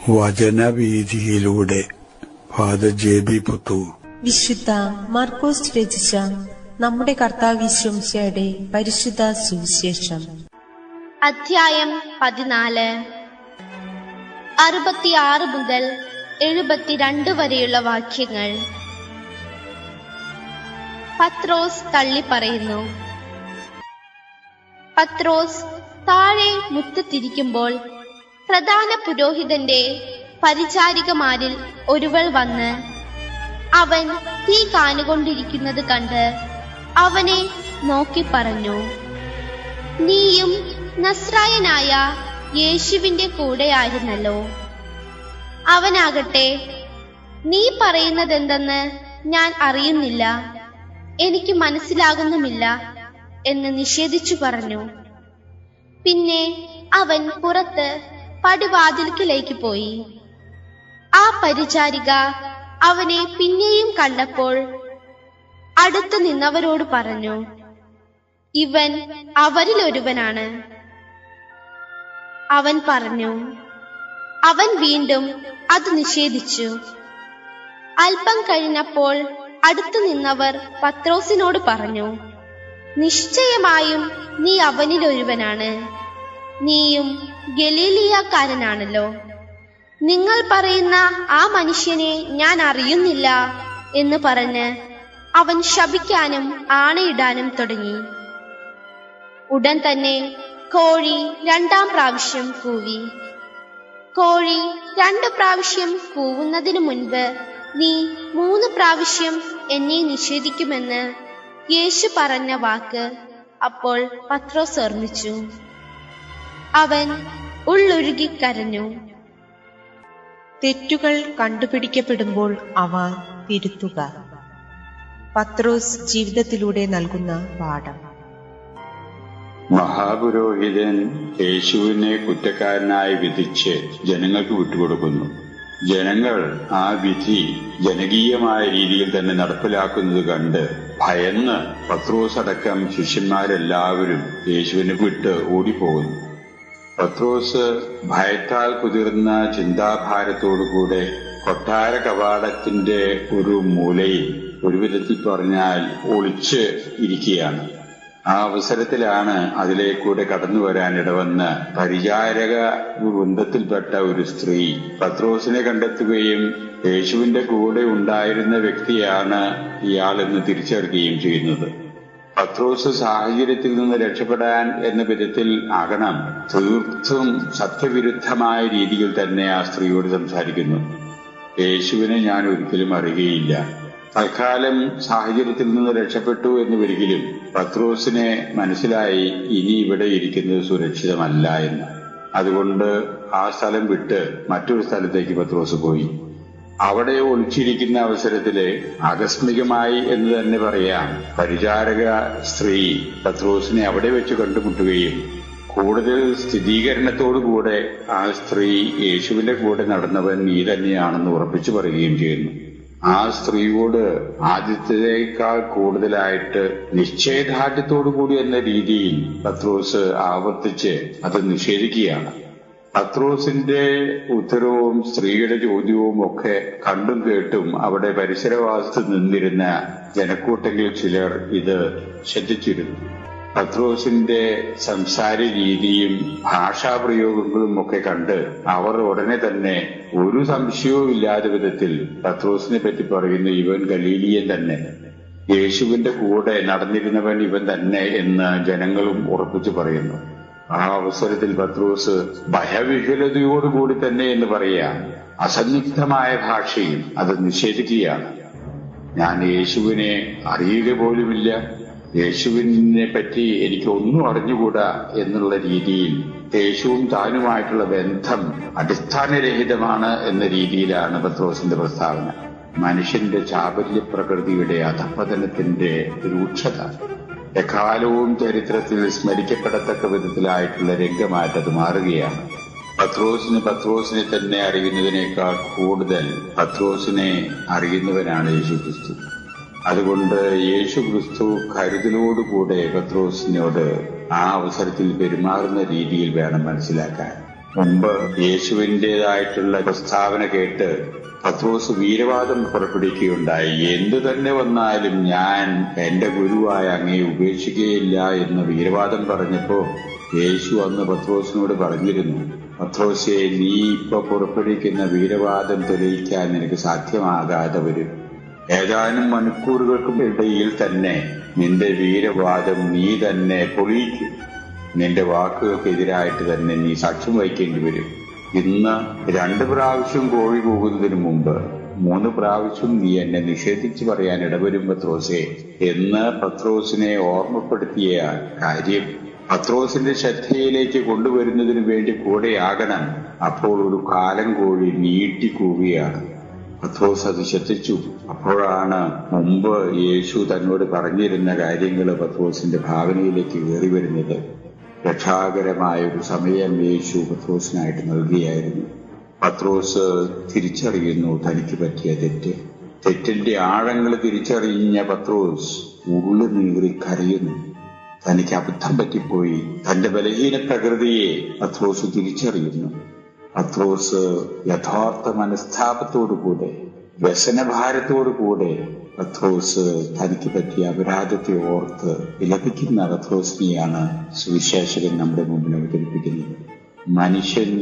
വചനവീഥിയിലൂടെ father ജെ.ബി. Puthur. വിശുദ്ധ മാർക്കോസ് രചിച്ച നമ്മുടെ കർത്താവിശ്വംശയുടെ പരിശുദ്ധ സുവിശേഷം. അധ്യായം 14. 66 മുതൽ 72 വരെയുള്ള വാക്യങ്ങൾ. പത്രോസ് തള്ളിപ്പറയുന്നു. പത്രോസ് താഴെ മുറ്റത്തിരിക്കുമ്പോൾ പ്രധാന പുരോഹിതന്റെ പരിചാരികമാരിൽ ഒരുവൾ വന്ന് അവൻ തീ കാനുകൊണ്ടിരിക്കുന്നത് കണ്ട് അവനെ നോക്കി പറഞ്ഞു, നീയും നസ്രായനായ യേശുവിന്റെ കൂടെയായിരുന്നല്ലോ. അവനാകട്ടെ, നീ പറയുന്നതെന്തെന്ന് ഞാൻ അറിയുന്നില്ല, എനിക്ക് മനസ്സിലാകുന്നുമില്ല എന്ന് നിഷേധിച്ചു പറഞ്ഞു. പിന്നെ അവൻ പുറത്ത് പടിവാതിൽക്കിലേക്ക് പോയി. ആ പരിചാരിക അവനെ പിന്നെയും കണ്ടപ്പോൾ അടുത്തു നിന്നവരോട് പറഞ്ഞു, ഇവൻ അവരിലൊരുവനാണ്. അവൻ പറഞ്ഞു. അവൻ വീണ്ടും അത് നിഷേധിച്ചു. അല്പം കഴിഞ്ഞപ്പോൾ അടുത്തു നിന്നവർ പത്രോസിനോട് പറഞ്ഞു, നിശ്ചയമായും നീ അവനിലൊരുവനാണ്, നീയും ഗലീലിയാക്കാരനാണല്ലോ. നിങ്ങൾ പറയുന്ന ആ മനുഷ്യനെ ഞാൻ അറിയുന്നില്ല എന്ന് പറഞ്ഞ് അവൻ ശപിക്കാനും ആണയിടാനും തുടങ്ങി. ഉടൻ തന്നെ കോഴി 2-ാം പ്രാവശ്യം കൂവി. കോഴി 2 പ്രാവശ്യം കൂവുന്നതിനു മുൻപ് നീ 3 പ്രാവശ്യം എന്നെ നിഷേധിക്കുമെന്ന് യേശു പറഞ്ഞ വാക്ക് അപ്പോൾ പത്രോസ് ഓർമ്മിച്ചു. അവൻ ഉള്ളൊരുകി കരഞ്ഞു. തെറ്റുകൾ കണ്ടുപിടിക്കപ്പെടുമ്പോൾ അവ തിരുത്തുക. പത്രോസ് ജീവിതത്തിലൂടെ നൽകുന്ന പാഠം. മഹാപുരോഹിതൻ യേശുവിനെ കുറ്റക്കാരനായി വിധിച്ച് ജനങ്ങൾക്ക് വിട്ടുകൊടുക്കുന്നു. ജനങ്ങൾ ആ വിധി ജനകീയമായ രീതിയിൽ തന്നെ നടപ്പിലാക്കുന്നത് കണ്ട് ഭയന്ന് പത്രോസ് അടക്കം ശിഷ്യന്മാരെല്ലാവരും യേശുവിനെ വിട്ട് ഓടിപ്പോകുന്നു. പത്രോസ് ഭയത്താൽ കുതിർന്ന ചിന്താഭാരത്തോടുകൂടെ കൊട്ടാര കവാടത്തിന്റെ ഒരു മൂലയിൽ, ഒരു വിധത്തിൽ പറഞ്ഞാൽ ഒളിച്ച് ഇരിക്കുകയാണ്. ആ അവസരത്തിലാണ് അതിലേക്കൂടെ കടന്നു വരാൻ ഇടവന്ന് പരിചാരക വൃന്ദത്തിൽപ്പെട്ട ഒരു സ്ത്രീ പത്രോസിനെ കണ്ടെത്തുകയും യേശുവിന്റെ കൂടെ ഉണ്ടായിരുന്ന വ്യക്തിയാണ് ഇയാളെന്ന് തിരിച്ചറിയുകയും ചെയ്യുന്നത്. പത്രോസ് സാഹചര്യത്തിൽ നിന്ന് രക്ഷപ്പെടാൻ എന്ന വിധത്തിൽ ആകണം തീർത്തും സത്യവിരുദ്ധമായ രീതിയിൽ തന്നെ ആ സ്ത്രീയോട് സംസാരിക്കുന്നു. യേശുവിനെ ഞാൻ ഒരിക്കലും അറിയുകയില്ല. തൽക്കാലം സാഹചര്യത്തിൽ നിന്ന് രക്ഷപ്പെട്ടു എന്ന് വരികിലും പത്രോസിനെ മനസ്സിലായി ഇനി ഇവിടെ ഇരിക്കുന്നത് സുരക്ഷിതമല്ല എന്ന്. അതുകൊണ്ട് ആ സ്ഥലം വിട്ട് മറ്റൊരു സ്ഥലത്തേക്ക് പത്രോസ് പോയി. അവിടെ ഒളിച്ചിരിക്കുന്ന അവസരത്തില് ആകസ്മികമായി എന്ന് തന്നെ പറയാം, പരിചാരക സ്ത്രീ പത്രോസിനെ അവിടെ വെച്ച് കണ്ടുമുട്ടുകയും കൂടുതൽ സ്ഥിരീകരണത്തോടുകൂടെ ആ സ്ത്രീ യേശുവിന്റെ കൂടെ നടന്നവൻ നീ തന്നെയാണെന്ന് ഉറപ്പിച്ചു പറയുകയും ചെയ്യുന്നു. ആ സ്ത്രീയോട് ആദ്യത്തേക്കാൾ കൂടുതലായിട്ട് നിശ്ചയദാർഢ്യത്തോടുകൂടി എന്ന രീതിയിൽ പത്രോസ് ആവർത്തിച്ച് അത് നിഷേധിക്കുകയാണ്. പത്രോസിന്റെ ഉത്തരവും സ്ത്രീയുടെ ചോദ്യവും ഒക്കെ കണ്ടും കേട്ടും അവിടെ പരിസരവാസത്ത് നിന്നിരുന്ന ജനക്കൂട്ടങ്ങളിൽ ചിലർ ഇത് ശ്രദ്ധിച്ചിരുന്നു. പത്രോസിന്റെ സംസാര രീതിയും ഭാഷാപ്രയോഗങ്ങളും ഒക്കെ കണ്ട് അവർ ഉടനെ തന്നെ ഒരു സംശയവും ഇല്ലാത്ത വിധത്തിൽ പത്രോസിനെ പറ്റി പറയുന്നു, ഇവൻ ഗലീലിയൻ തന്നെ, യേശുവിന്റെ കൂടെ നടന്നിരുന്നവൻ ഇവൻ തന്നെ എന്ന് ജനങ്ങളും ഉറപ്പിച്ചു പറയുന്നു. ആ അവസരത്തിൽ പത്രോസ് ഭയവിഹ്വലതയോടുകൂടി തന്നെ എന്ന് പറയാം, അസന്നിഗ്ധമായ ഭാഷയിൽ അത് നിഷേധിക്കുകയാണ്. ഞാൻ യേശുവിനെ അറിയുക പോലുമില്ല, യേശുവിനെ പറ്റി എനിക്ക് ഒന്നും അറിഞ്ഞുകൂടാ എന്നുള്ള രീതിയിൽ യേശുവും താനുമായിട്ടുള്ള ബന്ധം അടിസ്ഥാനരഹിതമാണ് എന്ന രീതിയിലാണ് പത്രോസിന്റെ പ്രസ്താവന. മനുഷ്യന്റെ ചാപല്യ പ്രകൃതിയുടെ അധപതനത്തിന്റെ രൂക്ഷത എക്കാലവും ചരിത്രത്തിൽ സ്മരിക്കപ്പെടത്തക്ക വിധത്തിലായിട്ടുള്ള രംഗമായിട്ടത് മാറുകയാണ്. പത്രോസിനെ തന്നെ അറിയുന്നതിനേക്കാൾ കൂടുതൽ പത്രോസിനെ അറിയുന്നവനാണ് യേശു ക്രിസ്തു. അതുകൊണ്ട് യേശു ക്രിസ്തു കരുതലോടുകൂടെ പത്രോസിനോട് ആ അവസരത്തിൽ പെരുമാറുന്ന രീതിയിൽ വേണം മനസ്സിലാക്കാൻ. മുമ്പ് യേശുവിൻ്റെതായിട്ടുള്ള പ്രസ്താവന കേട്ട് പത്രോസ് വീരവാദം പുറപ്പെടുവിക്കുകയുണ്ടായി. എന്തു തന്നെ വന്നാലും ഞാൻ എന്റെ ഗുരുവായ അങ്ങയെ ഉപേക്ഷിക്കുകയില്ല എന്ന് വീരവാദം പറഞ്ഞപ്പോ യേശു അന്ന് പത്രോസിനോട് പറഞ്ഞിരുന്നു, പത്രോസേ, നീ ഇപ്പൊ പുറപ്പെടുവിക്കുന്ന വീരവാദം തെളിയിക്കാൻ നിനക്ക് സാധ്യമാകാതെ വരും. ഏതാനും മണിക്കൂറുകൾക്കിടയിൽ തന്നെ നിന്റെ വീരവാദം നീ തന്നെ പൊളിയിക്കും. നിന്റെ വാക്കുകൾക്കെതിരായിട്ട് തന്നെ നീ സാക്ഷ്യം വഹിക്കേണ്ടി വരും. ഇന്ന് 2 പ്രാവശ്യം കോഴി പോകുന്നതിന് മുമ്പ് 3 പ്രാവശ്യം നീ എന്നെ നിഷേധിച്ച് പറയാൻ ഇടവരും പത്രോസേ എന്ന് പത്രോസിനെ ഓർമ്മപ്പെടുത്തിയ കാര്യം പത്രോസിന്റെ ശ്രദ്ധയിലേക്ക് കൊണ്ടുവരുന്നതിന് വേണ്ടി കൂടെയാകണം. അപ്പോൾ ഒരു കാലം കോഴി നീട്ടിക്കൂവുകയാണ്. പത്രോസ് അത് ശ്രദ്ധിച്ചു. അപ്പോഴാണ് മുമ്പ് യേശു തന്നോട് പറഞ്ഞിരുന്ന കാര്യങ്ങൾ പത്രോസിന്റെ ഭാവനയിലേക്ക് കയറി വരുന്നത്. രക്ഷാകരമായ ഒരു സമയം യേശു പത്രോസിനായിട്ട് നൽകുകയായിരുന്നു. പത്രോസ് തിരിച്ചറിയുന്നു തനിക്ക് പറ്റിയ തെറ്റിന്റെ ആഴങ്ങൾ തിരിച്ചറിഞ്ഞ പത്രോസ് ഉള്ളു നീറി കരയുന്നു. തനിക്ക് അബദ്ധം പറ്റിപ്പോയി. തന്റെ ബലഹീന പ്രകൃതിയെ പത്രോസ് തിരിച്ചറിയുന്നു. പത്രോസ് യഥാർത്ഥ മനസ്താപത്തോടുകൂടെ, വ്യസനഭാരത്തോടുകൂടെ പത്രോസ് തനിക്ക് പറ്റിയ അപരാധത്തെ ഓർത്ത് വിലപിക്കുന്ന പത്രോസിനെയാണ് സുവിശേഷകൻ നമ്മുടെ മുമ്പിൽ അവതരിപ്പിക്കുന്നത്. മനുഷ്യൻ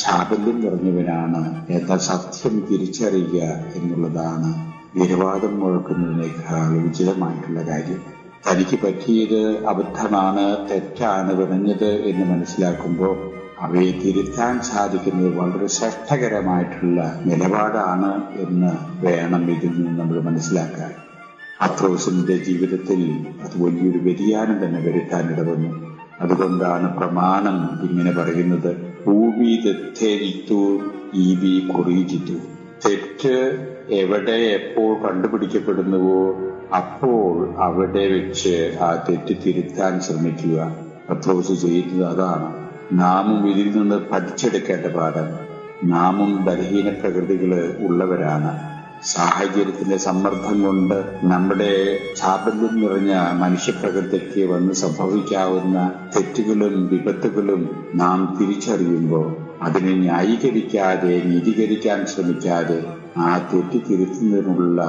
ചാബല്യം നിറഞ്ഞവനാണ് എന്ന സത്യം തിരിച്ചറിയുക എന്നുള്ളതാണ് വീരവാദം മുഴക്കുന്നതിനേക്കാൾ ഉചിതമായിട്ടുള്ള കാര്യം. തനിക്ക് പറ്റിയത് അബദ്ധമാണ്, തെറ്റാണ്, വിറഞ്ഞത് എന്ന് മനസ്സിലാക്കുമ്പോൾ അവയെ തിരുത്താൻ സാധിക്കുന്നത് വളരെ ശ്രേഷ്ഠകരമായിട്ടുള്ള നിലപാടാണ് എന്ന് വേണം ഇതിൽ നിന്ന് നമ്മൾ മനസ്സിലാക്കാൻ. പത്രോസിന്റെ ജീവിതത്തിൽ അത് വലിയൊരു വ്യതിയാനം തന്നെ വരുത്താനിടവന്നു. അതുകൊണ്ടാണ് പ്രമാണം ഇങ്ങനെ പറയുന്നത്, ഭൂമി തെറ്റേരിത്തു ഈബി കുറിയിച്ചിട്ടു. തെറ്റ് എവിടെ എപ്പോൾ കണ്ടുപിടിക്കപ്പെടുന്നുവോ അപ്പോൾ അവിടെ വെച്ച് ആ തെറ്റ് തിരുത്താൻ ശ്രമിക്കുക. പത്രോസ് ചെയ്യുന്നത് അതാണ്. നാമും ഇതിൽ നിന്ന് പഠിച്ചെടുക്കേണ്ട പാഠം. നാമും ബലഹീന പ്രകൃതികള് ഉള്ളവരാണ്. സാഹചര്യത്തിന്റെ സമ്മർദ്ദം കൊണ്ട് നമ്മുടെ ചാബല്യം നിറഞ്ഞ മനുഷ്യപ്രകൃതിക്ക് വന്ന് സംഭവിക്കാവുന്ന തെറ്റുകളും വിപത്തുകളും നാം തിരിച്ചറിയുമ്പോൾ അതിനെ ന്യായീകരിക്കാതെ, നീതീകരിക്കാൻ ശ്രമിക്കാതെ ആ തെറ്റ് തിരുത്തുന്നതിനുള്ള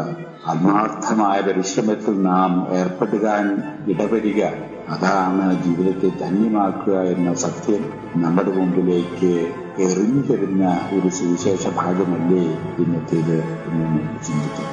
ആത്മാർത്ഥമായ പരിശ്രമത്തിൽ നാം ഏർപ്പെടുവാൻ ഇടവരിക. അതാണ് ജീവിതത്തെ ധന്യമാക്കുക എന്ന സത്യം നമ്മുടെ മുമ്പിലേക്ക് എറിഞ്ഞു തരുന്ന ഒരു സുവിശേഷ ഭാഗമല്ലേ ഇന്നത്തേത് എന്ന് ചിന്തിക്കാം.